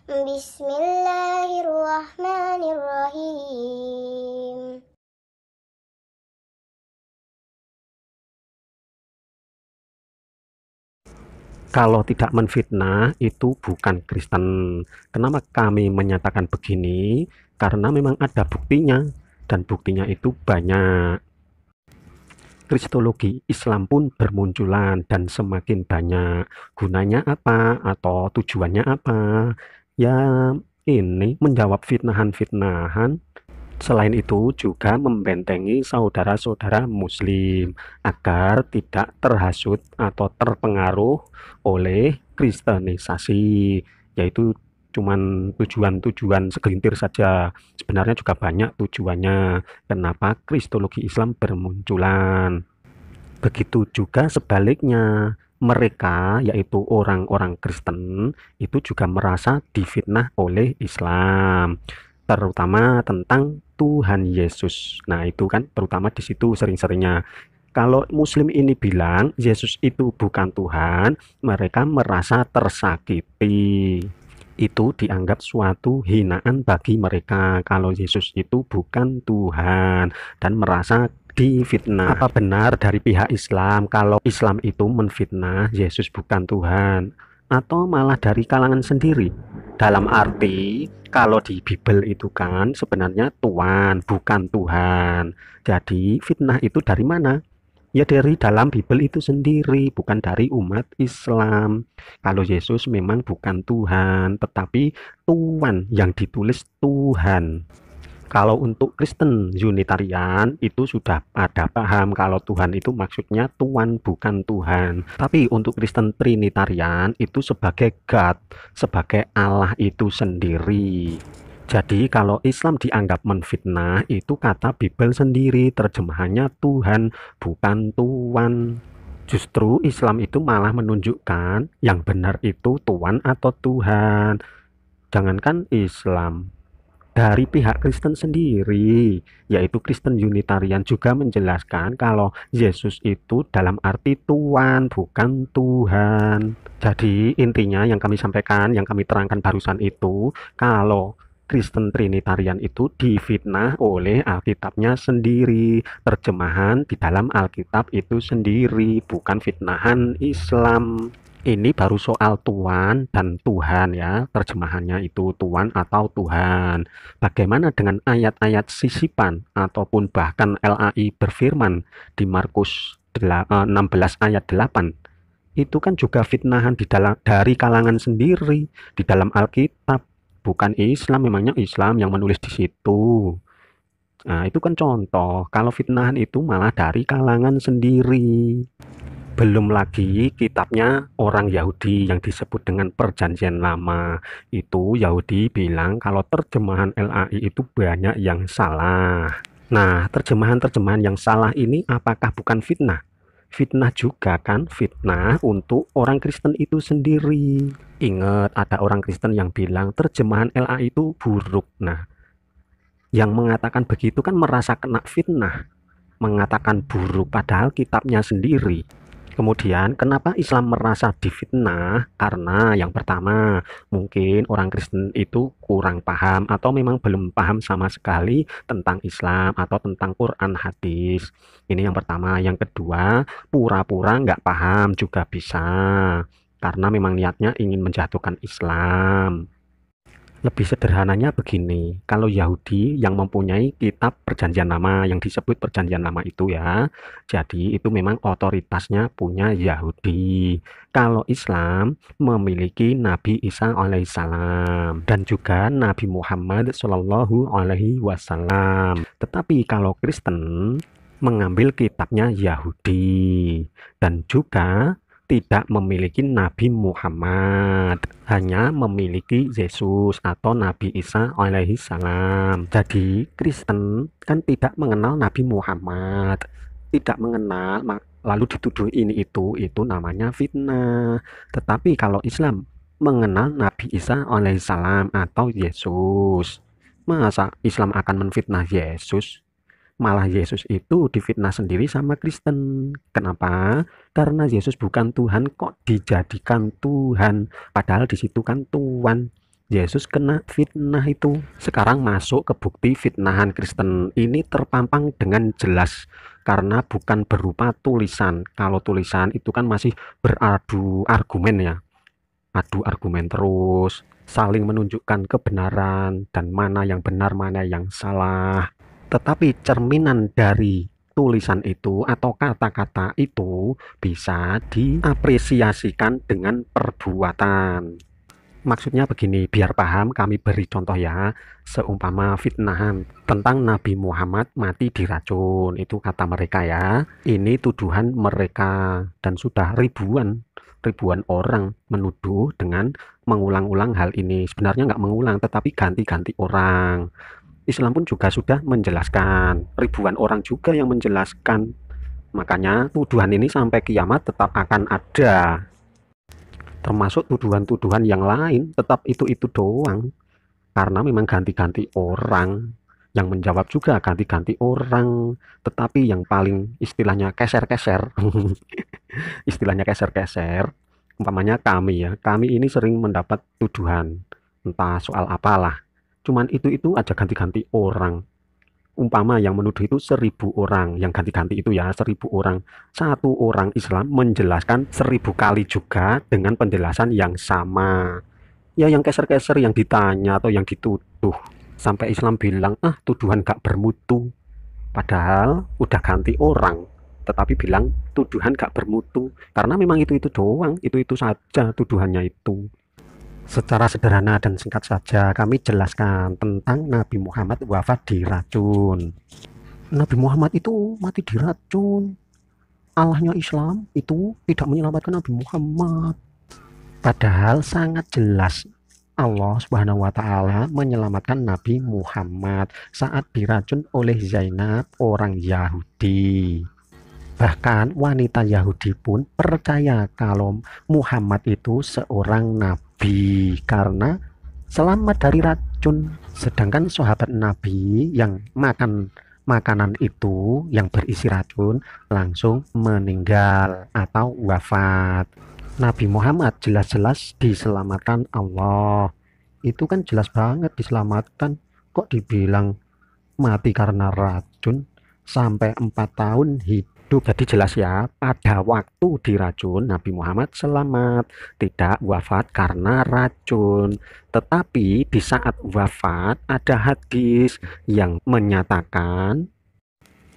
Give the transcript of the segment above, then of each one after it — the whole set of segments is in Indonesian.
Bismillahirrahmanirrahim. Kalau tidak menfitnah itu bukan Kristen. Kenapa kami menyatakan begini? Karena memang ada buktinya, dan buktinya itu banyak. Kristologi Islam pun bermunculan dan semakin banyak. Gunanya apa atau tujuannya apa? Ya, ini menjawab fitnahan-fitnahan. Selain itu juga membentengi saudara-saudara muslim agar tidak terhasut atau terpengaruh oleh kristenisasi, yaitu cuman tujuan-tujuan segelintir saja. Sebenarnya juga banyak tujuannya kenapa kristologi Islam bermunculan. Begitu juga sebaliknya, mereka yaitu orang-orang Kristen itu juga merasa difitnah oleh Islam, terutama tentang Tuhan Yesus. Nah, itu kan terutama di situ sering-seringnya. Kalau Muslim ini bilang Yesus itu bukan Tuhan, mereka merasa tersakiti. Itu dianggap suatu hinaan bagi mereka kalau Yesus itu bukan Tuhan dan merasa difitnah. Apa benar dari pihak Islam kalau Islam itu menfitnah Yesus bukan Tuhan, atau malah dari kalangan sendiri? Dalam arti kalau di Bible itu kan sebenarnya Tuhan bukan Tuhan. Jadi fitnah itu dari mana? Ya dari dalam Bible itu sendiri, bukan dari umat Islam. Kalau Yesus memang bukan Tuhan, tetapi Tuhan yang ditulis Tuhan. Kalau untuk Kristen Unitarian itu sudah ada paham kalau Tuhan itu maksudnya Tuhan bukan Tuhan. Tapi untuk Kristen Trinitarian itu sebagai God, sebagai Allah itu sendiri. Jadi kalau Islam dianggap menfitnah itu kata Bible sendiri, terjemahannya Tuhan bukan Tuhan. Justru Islam itu malah menunjukkan yang benar itu Tuhan atau Tuhan. Jangankan Islam, dari pihak Kristen sendiri, yaitu Kristen Unitarian juga menjelaskan kalau Yesus itu dalam arti Tuhan, bukan Tuhan. Jadi intinya yang kami sampaikan, yang kami terangkan barusan itu, kalau Kristen Trinitarian itu difitnah oleh Alkitabnya sendiri, terjemahan di dalam Alkitab itu sendiri, bukan fitnahan Islam. Ini baru soal Tuhan dan Tuhan ya, terjemahannya itu Tuhan atau Tuhan. Bagaimana dengan ayat-ayat sisipan ataupun bahkan LAI berfirman di Markus 16 ayat 8? Itu kan juga fitnahan dari kalangan sendiri di dalam Alkitab, bukan Islam. Memangnya Islam yang menulis di situ. Nah, itu kan contoh kalau fitnahan itu malah dari kalangan sendiri. Belum lagi kitabnya orang Yahudi yang disebut dengan Perjanjian Lama. Itu Yahudi bilang kalau terjemahan LAI itu banyak yang salah. Nah, terjemahan-terjemahan yang salah ini apakah bukan fitnah? Fitnah juga kan, fitnah untuk orang Kristen itu sendiri. Ingat, ada orang Kristen yang bilang terjemahan LAI itu buruk. Nah, yang mengatakan begitu kan merasa kena fitnah, mengatakan buruk padahal kitabnya sendiri. Kemudian kenapa Islam merasa difitnah? Karena yang pertama, mungkin orang Kristen itu kurang paham atau memang belum paham sama sekali tentang Islam atau tentang Quran hadis. Ini yang pertama. Yang kedua, pura-pura nggak paham juga bisa. Karena memang niatnya ingin menjatuhkan Islam. Lebih sederhananya begini, kalau Yahudi yang mempunyai kitab Perjanjian Lama yang disebut Perjanjian Lama itu ya, jadi itu memang otoritasnya punya Yahudi. Kalau Islam memiliki Nabi Isa alaihissalam dan juga Nabi Muhammad Shallallahu alaihi wasallam. Tetapi kalau Kristen mengambil kitabnya Yahudi dan juga tidak memiliki Nabi Muhammad, hanya memiliki Yesus atau Nabi Isa alaihi salam. Jadi Kristen kan tidak mengenal Nabi Muhammad, tidak mengenal, lalu dituduh ini itu namanya fitnah. Tetapi kalau Islam mengenal Nabi Isa alaihi salam atau Yesus, masa Islam akan menfitnah Yesus? Malah Yesus itu difitnah sendiri sama Kristen. Kenapa? Karena Yesus bukan Tuhan kok dijadikan Tuhan. Padahal di situ kan Tuhan. Yesus kena fitnah itu. Sekarang masuk ke bukti fitnahan Kristen. Ini terpampang dengan jelas karena bukan berupa tulisan. Kalau tulisan itu kan masih beradu argumen ya. Adu argumen terus, saling menunjukkan kebenaran dan mana yang benar, mana yang salah. Tetapi cerminan dari tulisan itu atau kata-kata itu bisa diapresiasikan dengan perbuatan. Maksudnya begini, biar paham kami beri contoh ya. Seumpama fitnahan tentang Nabi Muhammad mati diracun, itu kata mereka ya. Ini tuduhan mereka dan sudah ribuan orang menuduh dengan mengulang-ulang hal ini. Sebenarnya nggak mengulang, tetapi ganti-ganti orang. Islam pun juga sudah menjelaskan, ribuan orang juga yang menjelaskan. Makanya tuduhan ini sampai kiamat tetap akan ada. Termasuk tuduhan-tuduhan yang lain tetap itu-itu doang. Karena memang ganti-ganti orang. Yang menjawab juga ganti-ganti orang. Tetapi yang paling istilahnya keser-keser. Istilahnya keser-keser. Umpamanya kami ya. Kami ini sering mendapat tuduhan. Entah soal apalah. Cuman itu aja ganti-ganti orang. Umpama yang menuduh itu 1000 orang, yang ganti-ganti itu ya 1000 orang. Satu orang Islam menjelaskan 1000 kali juga dengan penjelasan yang sama. Ya yang keser-keser yang ditanya atau yang dituduh. Sampai Islam bilang, tuduhan gak bermutu. Padahal udah ganti orang. Tetapi bilang tuduhan gak bermutu. Karena memang itu doang, itu saja tuduhannya itu. Secara sederhana dan singkat saja kami jelaskan tentang Nabi Muhammad wafat diracun. Nabi Muhammad itu mati diracun. Allahnya Islam itu tidak menyelamatkan Nabi Muhammad. Padahal sangat jelas Allah Subhanahu wa Ta'ala menyelamatkan Nabi Muhammad saat diracun oleh Zainab, orang Yahudi. Bahkan wanita Yahudi pun percaya kalau Muhammad itu seorang nabi karena selamat dari racun. Sedangkan sahabat Nabi yang makan makanan itu yang berisi racun langsung meninggal atau wafat. Nabi Muhammad jelas-jelas diselamatkan Allah. Itu kan jelas banget diselamatkan. Kok dibilang mati karena racun sampai 4 tahun hidup. Jadi jelas ya, pada waktu diracun Nabi Muhammad selamat, tidak wafat karena racun. Tetapi di saat wafat ada hadis yang menyatakan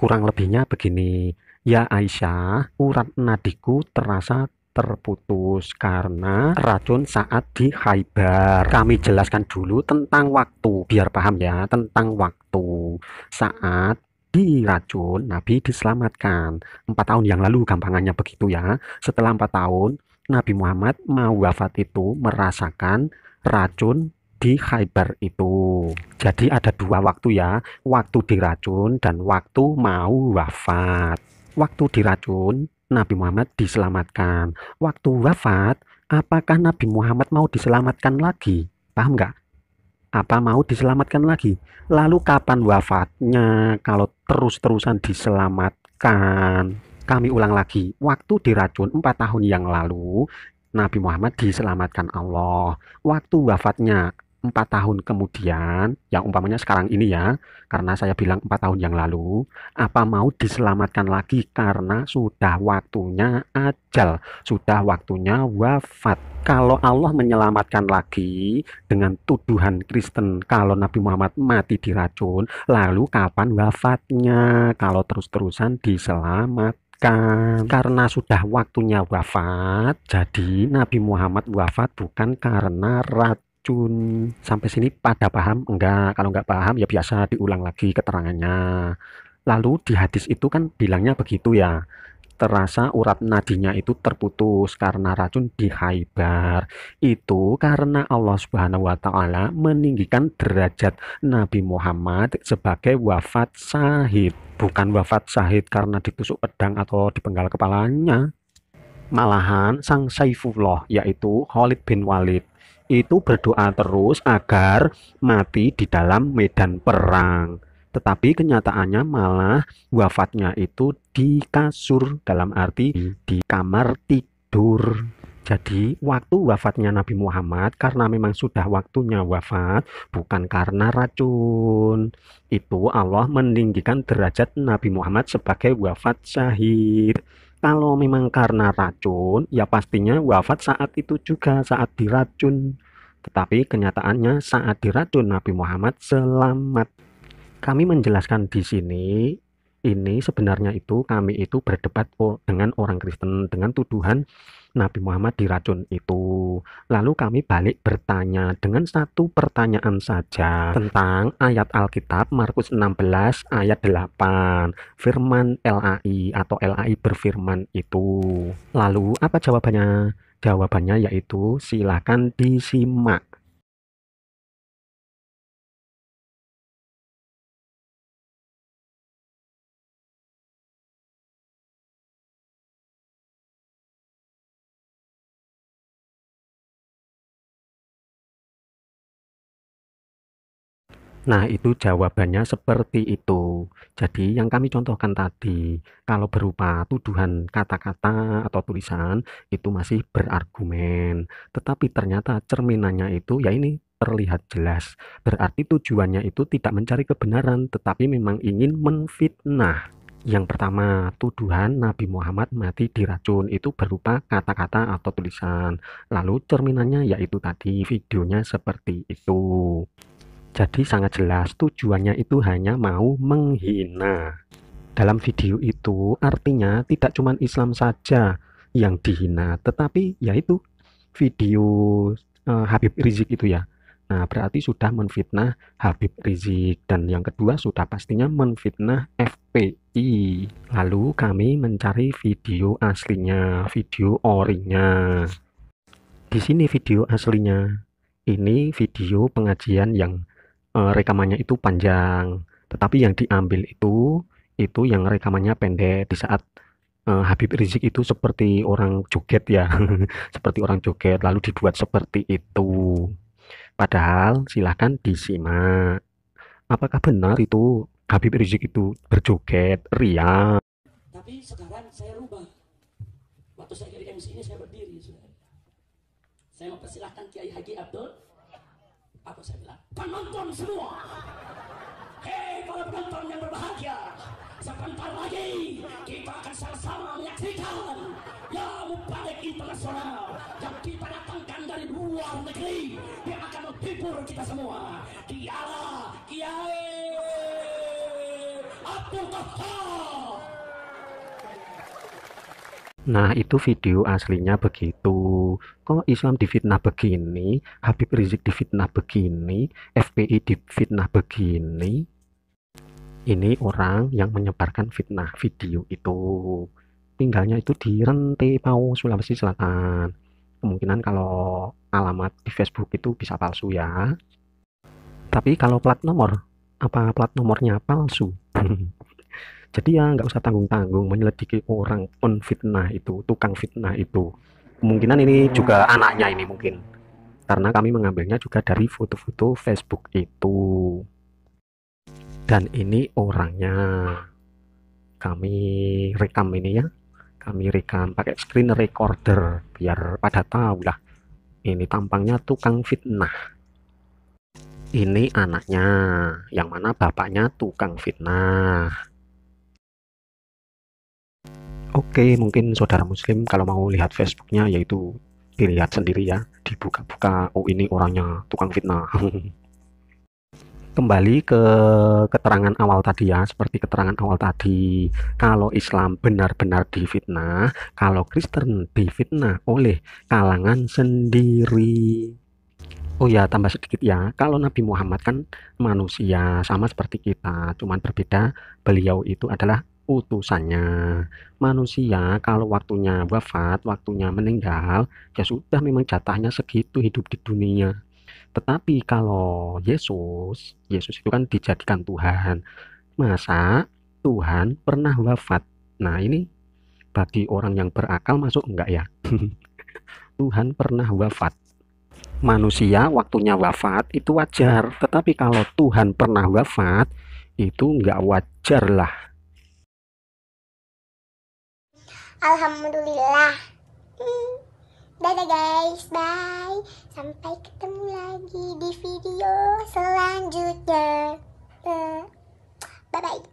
kurang lebihnya begini, ya Aisyah, urat nadiku terasa terputus karena racun saat di Khaybar. Kami jelaskan dulu tentang waktu, biar paham ya, tentang waktu saat diracun Nabi diselamatkan 4 tahun yang lalu, gampangannya begitu ya. Setelah 4 tahun Nabi Muhammad mau wafat itu merasakan racun di Khaybar itu. Jadi ada 2 waktu ya, waktu diracun dan waktu mau wafat. Waktu diracun Nabi Muhammad diselamatkan. Waktu wafat, apakah Nabi Muhammad mau diselamatkan lagi? Paham nggak? Apa mau diselamatkan lagi? Lalu kapan wafatnya kalau terus-terusan diselamatkan? Kami ulang lagi, waktu diracun 4 tahun yang lalu, Nabi Muhammad diselamatkan Allah. Waktu wafatnya 4 tahun kemudian, yang umpamanya sekarang ini ya, karena saya bilang 4 tahun yang lalu, apa mau diselamatkan lagi karena sudah waktunya ajal, sudah waktunya wafat. Kalau Allah menyelamatkan lagi dengan tuduhan Kristen kalau Nabi Muhammad mati diracun, lalu kapan wafatnya kalau terus-terusan diselamatkan? Karena sudah waktunya wafat, jadi Nabi Muhammad wafat bukan karena racun. Sampai sini pada paham? Enggak, kalau enggak paham ya biasa diulang lagi keterangannya. Lalu di hadis itu kan bilangnya begitu ya, terasa urat nadinya itu terputus karena racun di Khaybar. Itu karena Allah Subhanahu wa Ta'ala meninggikan derajat Nabi Muhammad sebagai wafat syahid, bukan wafat syahid karena ditusuk pedang atau dipenggal kepalanya. Malahan sang Saifullah yaitu Khalid bin Walid itu berdoa terus agar mati di dalam medan perang. Tetapi kenyataannya malah wafatnya itu di kasur, dalam arti di kamar tidur. Jadi, waktu wafatnya Nabi Muhammad karena memang sudah waktunya wafat, bukan karena racun. Itu Allah meninggikan derajat Nabi Muhammad sebagai wafat syahid. Kalau memang karena racun, ya pastinya wafat saat itu juga, saat diracun. Tetapi kenyataannya saat diracun Nabi Muhammad selamat. Kami menjelaskan di sini, ini sebenarnya itu kami itu berdebat dengan orang Kristen dengan tuduhan Nabi Muhammad diracun itu. Lalu kami balik bertanya dengan satu pertanyaan saja tentang ayat Alkitab Markus 16 ayat 8. Firman LAI atau LAI berfirman itu. Lalu apa jawabannya? Jawabannya yaitu silakan disimak. Nah, itu jawabannya seperti itu. Jadi, yang kami contohkan tadi, kalau berupa tuduhan kata-kata atau tulisan, itu masih berargumen. Tetapi ternyata cerminannya itu, ya ini terlihat jelas. Berarti tujuannya itu tidak mencari kebenaran, tetapi memang ingin menfitnah. Yang pertama, tuduhan Nabi Muhammad mati diracun itu berupa kata-kata atau tulisan. Lalu cerminannya yaitu tadi videonya seperti itu. Jadi sangat jelas tujuannya itu hanya mau menghina. Dalam video itu artinya tidak cuma Islam saja yang dihina, tetapi yaitu video Habib Rizik itu ya. Nah, berarti sudah menfitnah Habib Rizik dan yang kedua sudah pastinya menfitnah FPI. Lalu kami mencari video aslinya, video orinya. Di sini video aslinya. Ini video pengajian yang rekamannya itu panjang, tetapi yang diambil itu yang rekamannya pendek di saat Habib Rizik itu seperti orang joget ya, seperti orang joget lalu dibuat seperti itu. Padahal silahkan disimak. Apakah benar itu Habib Rizik itu berjoget ria? Tapi sekarang saya rubah. Waktu saya jadi MC ini saya berdiri. Saya mempersilahkan Kiai Haji Abdul. Apa saya bilang? Penonton semua. Hei para penonton yang berbahagia. Sebentar lagi kita akan sama-sama menyaksikan ya Mubalik Internasional yang kita datangkan dari luar negeri yang akan menghibur kita semua. Dialah Kiai Abdul Qahar. Nah, itu video aslinya begitu. Kok Islam difitnah begini, Habib Rizik difitnah begini, FPI difitnah begini? Ini orang yang menyebarkan fitnah video itu. Tinggalnya itu di Rentepao, Sulawesi Selatan. Kemungkinan kalau alamat di Facebook itu bisa palsu ya. Tapi kalau plat nomor, apa plat nomornya palsu? Jadi ya nggak usah tanggung-tanggung menyelidiki orang penfitnah itu, tukang fitnah itu. Kemungkinan ini juga anaknya ini mungkin. Karena kami mengambilnya juga dari foto-foto Facebook itu. Dan ini orangnya. Kami rekam ini ya. Kami rekam pakai screen recorder biar pada tahu lah. Ini tampangnya tukang fitnah. Ini anaknya, yang mana bapaknya tukang fitnah. Oke, mungkin saudara muslim kalau mau lihat Facebooknya yaitu dilihat sendiri ya, dibuka-buka. Oh, ini orangnya tukang fitnah. Kembali ke keterangan awal tadi ya, seperti keterangan awal tadi. Kalau Islam benar-benar difitnah, kalau Kristen difitnah oleh kalangan sendiri. Oh ya, tambah sedikit ya. Kalau Nabi Muhammad kan manusia sama seperti kita, cuman berbeda beliau itu adalah utusannya. Manusia kalau waktunya wafat, waktunya meninggal, ya sudah memang jatahnya segitu hidup di dunia. Tetapi kalau Yesus, Yesus itu kan dijadikan Tuhan. Masa Tuhan pernah wafat? Nah, ini bagi orang yang berakal masuk enggak ya? Tuhan pernah wafat. Manusia waktunya wafat itu wajar, tetapi kalau Tuhan pernah wafat itu enggak wajar lah. Alhamdulillah. Dadah guys, bye. Sampai ketemu lagi di video selanjutnya. Bye-bye.